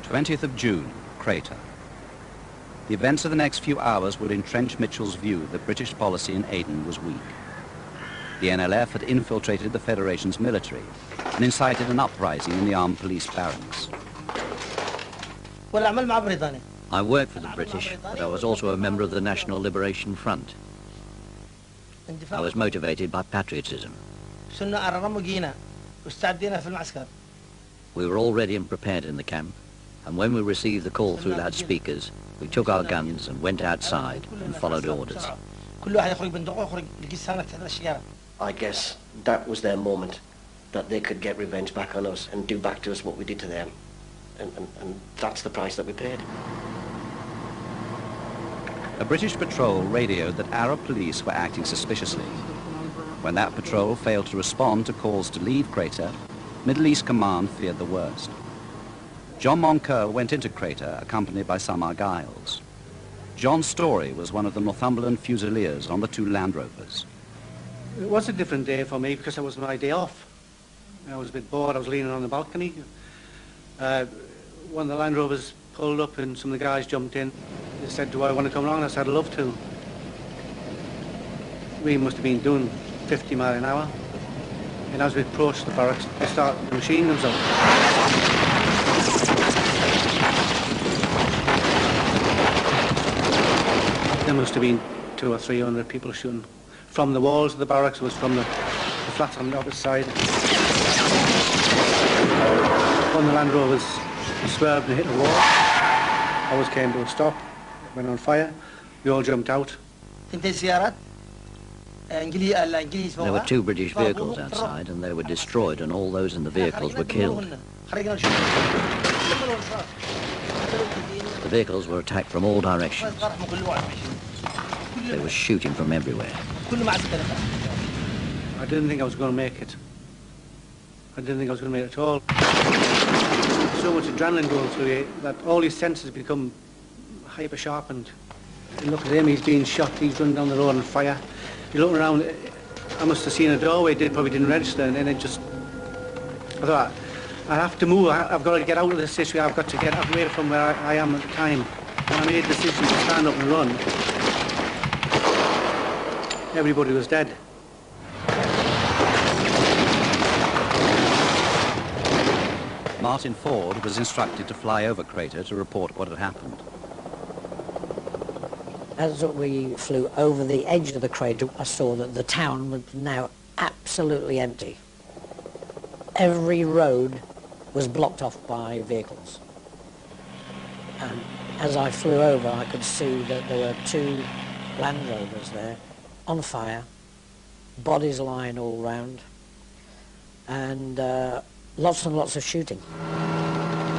20th of June, Crater. The events of the next few hours would entrench Mitchell's view that British policy in Aden was weak. The NLF had infiltrated the Federation's military and incited an uprising in the armed police barracks. I worked for the British, but I was also a member of the National Liberation Front. I was motivated by patriotism. We were all ready and prepared in the camp, and when we received the call through loudspeakers, we took our guns and went outside and followed orders. I guess that was their moment, that they could get revenge back on us and do back to us what we did to them. And that's the price that we paid. A British patrol radioed that Arab police were acting suspiciously. When that patrol failed to respond to calls to leave Crater, Middle East Command feared the worst. John Moncur went into Crater accompanied by some Argylls. John Story was one of the Northumberland Fusiliers on the two Land Rovers. It was a different day for me because it was my day off. I was a bit bored. I was leaning on the balcony. One of the Land Rovers pulled up and some of the guys jumped in. They said, "Do I want to come along?" I said, "I'd love to." We must have been doing 50 miles an hour. And as we approached the barracks, they started machining themselves. There must have been 200 or 300 people shooting. From the walls of the barracks, it was from the flats on the opposite side. One of the Land Rovers swerved and hit the wall. Ours came to a stop, went on fire. We all jumped out. There were 2 British vehicles outside and they were destroyed and all those in the vehicles were killed. The vehicles were attacked from all directions. They were shooting from everywhere. I didn't think I was going to make it. I didn't think I was going to make it at all. So much adrenaline going through you that all your senses become hyper sharpened. You look at him, he's being shot, he's running down the road on fire. You look around, I must have seen a doorway, probably didn't register, and then it just, I thought, I have to move, I've got to get out of this situation, I've got to get away from where I am at the time. When I made the decision to stand up and run, everybody was dead. Martin Ford was instructed to fly over Crater to report what had happened. As we flew over the edge of the crater, I saw that the town was now absolutely empty. Every road was blocked off by vehicles. And as I flew over, I could see that there were 2 Land Rovers there, on fire, bodies lying all round, and lots and lots of shooting.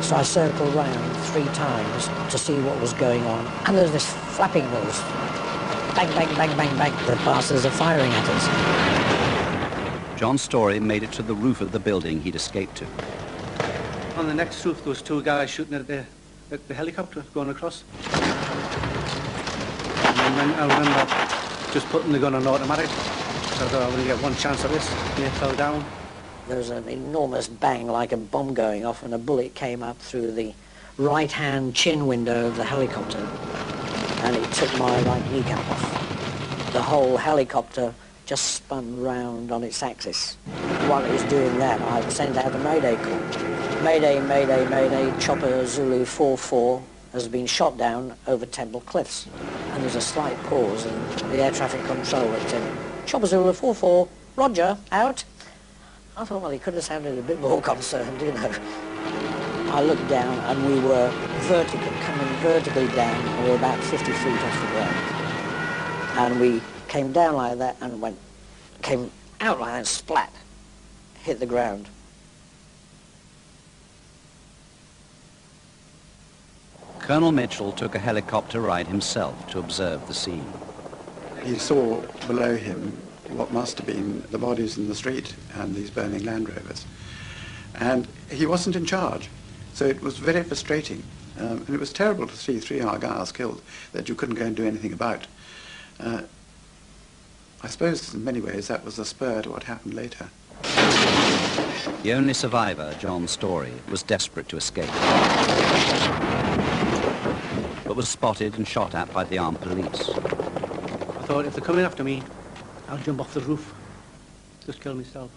So I circled round 3 times to see what was going on, and there's this flapping noise. Bang, bang, bang, bang, bang. The bastards are firing at us. John Story made it to the roof of the building he'd escaped to. On the next roof, there was 2 guys shooting at the helicopter going across. And then I remember just putting the gun on automatic, so I thought I would get one chance at this, and it fell down. There was an enormous bang like a bomb going off, and a bullet came up through the right-hand chin window of the helicopter, and it took my right kneecap off. The whole helicopter just spun round on its axis. While it was doing that, I sent out a mayday call. Mayday, mayday, mayday, chopper Zulu 44 has been shot down over Temple Cliffs. And there's a slight pause, and the air traffic controller said, "Chopper Zulu 44, roger, out." I thought, well, he could have sounded a bit more concerned, you know. I looked down and we were coming vertically down, and we were about 50 feet off the ground. And we came down like that and came out like that and splat, hit the ground. Colonel Mitchell took a helicopter ride himself to observe the scene. He saw below him what must have been the bodies in the street and these burning Land Rovers. And he wasn't in charge, so it was very frustrating. And it was terrible to see 3 Argylls killed that you couldn't go and do anything about. I suppose in many ways that was a spur to what happened later. The only survivor, John Story, was desperate to escape, but was spotted and shot at by the armed police. I thought, if they're coming after me, I'll jump off the roof. Just kill myself.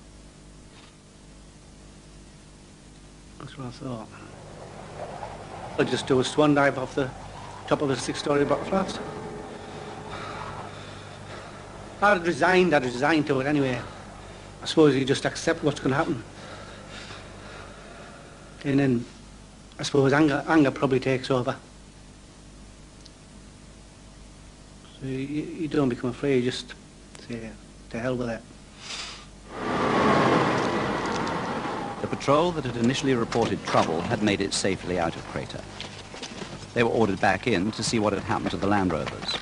That's what I thought. I'd just do a swan dive off the top of a 6-story block flat. I'd resigned to it anyway. I suppose you just accept what's going to happen. And then, I suppose anger probably takes over. So you don't become afraid, you just say, to hell with it. The patrol that had initially reported trouble had made it safely out of Crater. They were ordered back in to see what had happened to the Land Rovers.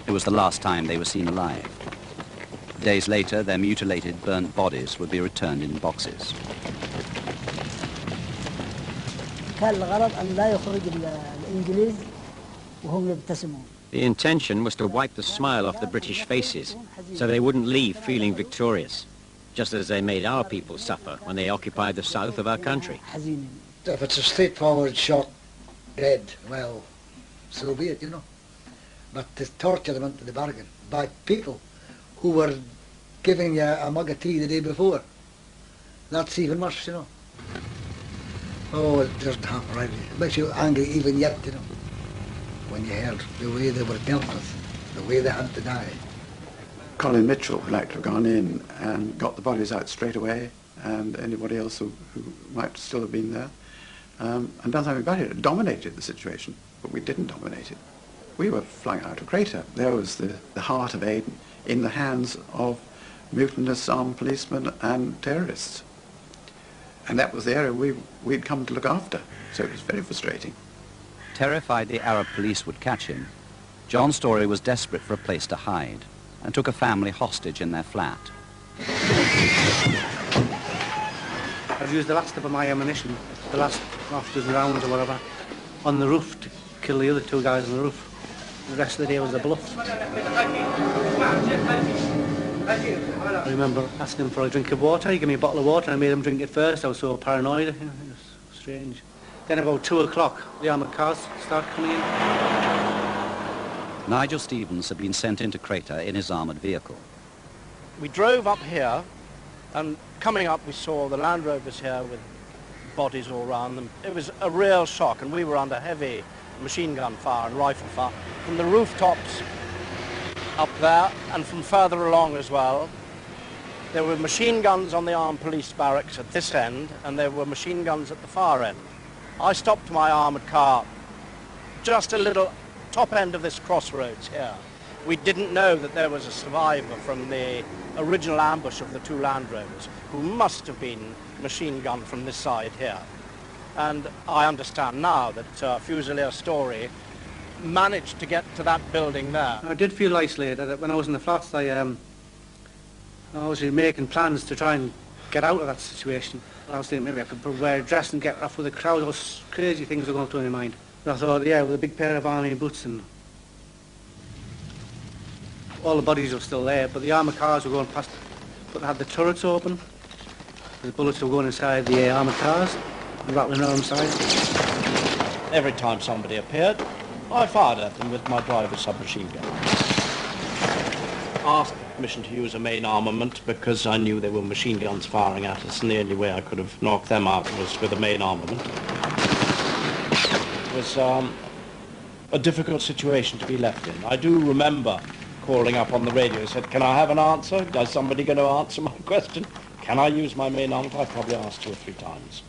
It was the last time they were seen alive. Days later, their mutilated, burnt bodies would be returned in boxes. The intention was to wipe the smile off the British faces, so they wouldn't leave feeling victorious, just as they made our people suffer when they occupied the south of our country. If it's a straightforward shot, dead, well, so be it, you know. But to torture them into the bargain by people who were giving you a mug of tea the day before, that's even worse, you know. Oh, it doesn't happen, right? It makes you angry even yet, you know, when you heard the way they were dealt with, the way they had to die. Colin Mitchell would like to have gone in and got the bodies out straight away, and anybody else who might still have been there, and done something about it. It dominated the situation, but we didn't dominate it. We were flying out of Crater. There was the heart of Aden in the hands of mutinous armed policemen and terrorists. And that was the area we'd come to look after, so it was very frustrating. Terrified the Arab police would catch him, John Story was desperate for a place to hide and took a family hostage in their flat. I've used the last of my ammunition, the last half dozen rounds or whatever, on the roof to kill the other 2 guys on the roof. The rest of the day was a bluff. I remember asking him for a drink of water. He gave me a bottle of water and I made him drink it first. I was so paranoid, you know, it was strange. Then about 2 o'clock, the armoured cars started coming in. Nigel Stevens had been sent into Crater in his armoured vehicle. We drove up here, and coming up we saw the Land Rovers here with bodies all around them. It was a real shock, and we were under heavy machine gun fire and rifle fire from the rooftops up there and from further along as well. There were machine guns on the armed police barracks at this end, and there were machine guns at the far end. I stopped my armoured car just a little top end of this crossroads here. We didn't know that there was a survivor from the original ambush of the 2 Land Rovers, who must have been machine gunned from this side here. And I understand now that Fusilier Story managed to get to that building there. I did feel isolated. When I was in the flats, I was making plans to try and get out of that situation. I was thinking maybe I could wear a dress and get off with the crowd. Those crazy things were going through my mind. And I thought, yeah, with a big pair of army boots, and all the bodies were still there, but the armoured cars were going past, but they had the turrets open. The bullets were going inside the armoured cars and rattling around inside. Every time somebody appeared, I fired at them with my driver's submachine gun. Asked permission to use a main armament because I knew there were machine guns firing at us, and the only way I could have knocked them out was with a main armament. It was a difficult situation to be left in. I do remember calling up on the radio and said, can I have an answer? Is somebody going to answer my question? Can I use my main armament? I probably asked 2 or 3 times.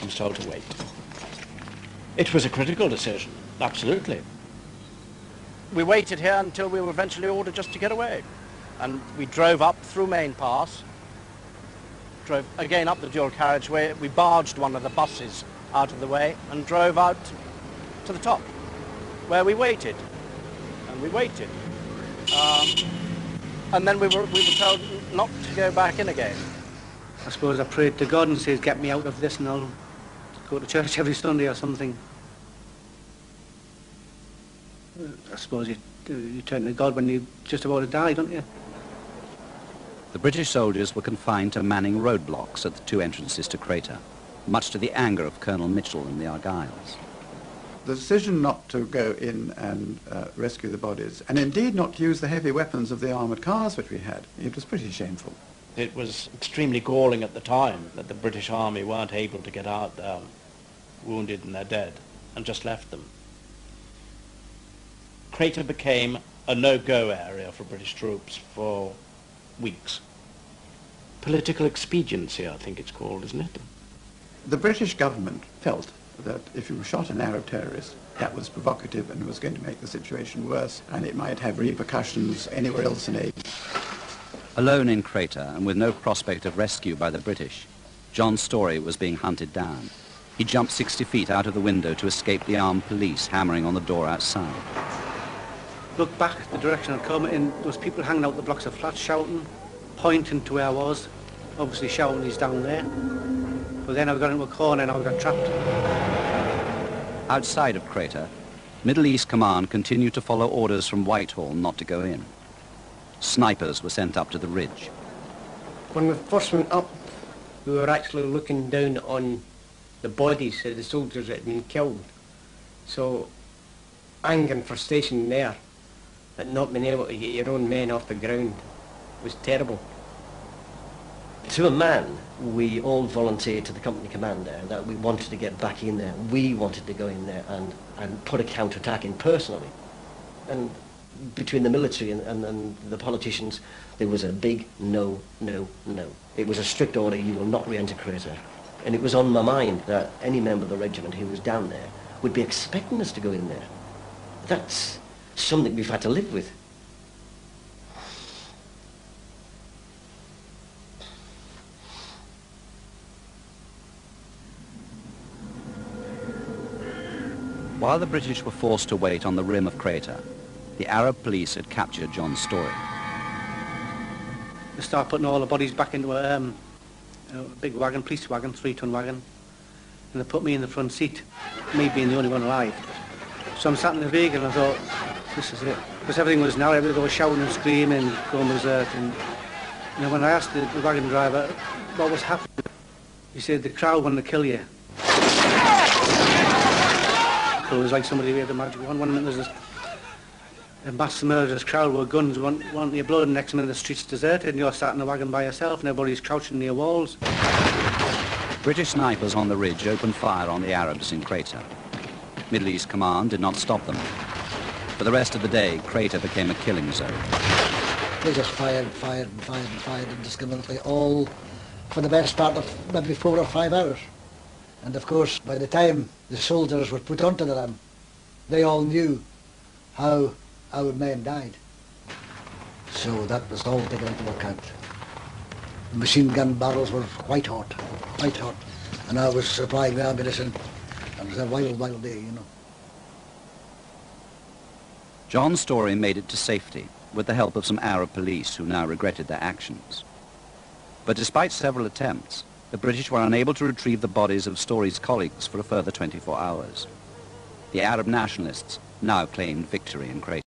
I was told to wait. It was a critical decision, absolutely. We waited here until we were eventually ordered just to get away. And we drove up through Main Pass, drove again up the dual carriageway. We barged one of the buses out of the way and drove out to the top, where we waited. And we waited. And then we were told not to go back in again. I suppose I prayed to God and said, get me out of this and I'll go to church every Sunday or something. I suppose you turn to God when you're just about to die, don't you? The British soldiers were confined to manning roadblocks at the two entrances to Crater, much to the anger of Colonel Mitchell and the Argylls. The decision not to go in and rescue the bodies, and indeed not to use the heavy weapons of the armoured cars which we had, it was pretty shameful. It was extremely galling at the time that the British Army weren't able to get out there, wounded and they're dead, and just left them. Crater became a no-go area for British troops for weeks. Political expediency, I think it's called, isn't it? The British government felt that if you shot an Arab terrorist, that was provocative and was going to make the situation worse, and it might have repercussions anywhere else in Aden. Alone in Crater and with no prospect of rescue by the British, John Story was being hunted down. He jumped 60 feet out of the window to escape the armed police hammering on the door outside. Looked back the direction I'd come in, there was people hanging out the blocks of flats shouting, pointing to where I was, obviously shouting he's down there. But then I got into a corner and I got trapped. Outside of Crater, Middle East Command continued to follow orders from Whitehall not to go in. Snipers were sent up to the ridge. When we first went up, we were actually looking down on the bodies of the soldiers that had been killed. So, anger and frustration there, at not being able to get your own men off the ground, was terrible. To a man, we all volunteered to the company commander that we wanted to get back in there. We wanted to go in there and put a counterattack in personally. And between the military and the politicians, there was a big no, no, no. It was a strict order, you will not re-enter Crater. And it was on my mind that any member of the regiment who was down there would be expecting us to go in there. That's something we've had to live with. While the British were forced to wait on the rim of Crater, the Arab police had captured John Story. They started putting all the bodies back into a big wagon, police wagon, 3-ton wagon, and they put me in the front seat, me being the only one alive. So I'm sat in the vehicle and I thought, this is it. Because everything was now, everybody was shouting and screaming, going berserk. And when I asked the wagon driver what was happening, he said, the crowd wanted to kill you. So it was like somebody had a magic wand. One minute there's a mass murderous crowd with guns wanting your blood, and next minute the street's deserted and you're sat in a wagon by yourself and everybody's crouching near walls. British snipers on the ridge opened fire on the Arabs in Crater. Middle East Command did not stop them. For the rest of the day, Crater became a killing zone. They just fired indiscriminately, all for the best part of maybe 4 or 5 hours. And of course, by the time the soldiers were put onto them, they all knew how our men died. So that was all taken into account. The machine gun barrels were white hot. And I was supplying the ammunition. It was a wild day, you know. John Story made it to safety with the help of some Arab police who now regretted their actions. But despite several attempts, the British were unable to retrieve the bodies of Story's colleagues for a further 24 hours. The Arab nationalists now claimed victory in Crater.